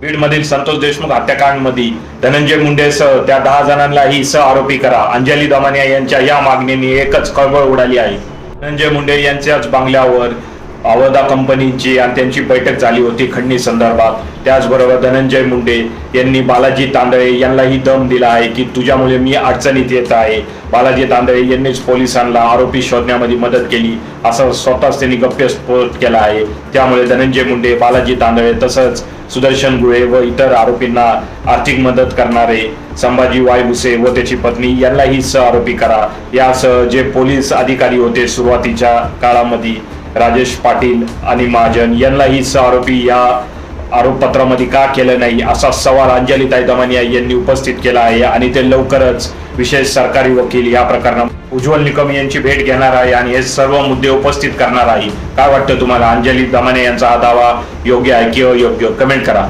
बीडमधील संतोष देशमुख हत्याकांडमध्ये धनंजय मुंडेसह त्या 10 जणांनाही सह आरोपी करा. अंजली दमानिया यांच्या या मागणीने एकच खळबळ उडाली आहे. धनंजय मुंडे यांच्याच बंगल्यावर अवधा कंपनीची आणि त्यांची बैठक झाली होती खंडणी संदर्भात. त्याचबरोबर धनंजय मुंडे यांनी बालाजी तांदळे यांनाही दम दिला आहे की तुझ्यामुळे मी अडचणीत येत आहे. बालाजी तांदळे यांनीच पोलिसांना आरोपी शोधण्यामध्ये मदत केली असं स्वतःच त्यांनी गप्पस्फोट केला आहे. त्यामुळे धनंजय मुंडे, बालाजी तांदळे तसंच सुदर्शन गुळे व इतर आरोपींना आर्थिक मदत करणारे संभाजी वायभुसे व त्याची पत्नी यांनाही सह आरोपी करा. यासह जे पोलीस अधिकारी होते सुरुवातीच्या काळामध्ये राजेश पाटील आणि महाजन यांनाही सह आरोपी या आरोपपत्रामध्ये का केलं नाही असा सवाल अंजलीताई दमानिया यांनी उपस्थित केला आहे. आणि ते लवकरच विशेष सरकारी वकील या प्रकरणात उज्ज्वल निकम यांची भेट घेणार आहे आणि हे सर्व मुद्दे उपस्थित करणार आहे. काय वाटतं तुम्हाला, अंजली दमानिया यांचा हा दावा योग्य आहे की अयोग्य? कमेंट करा.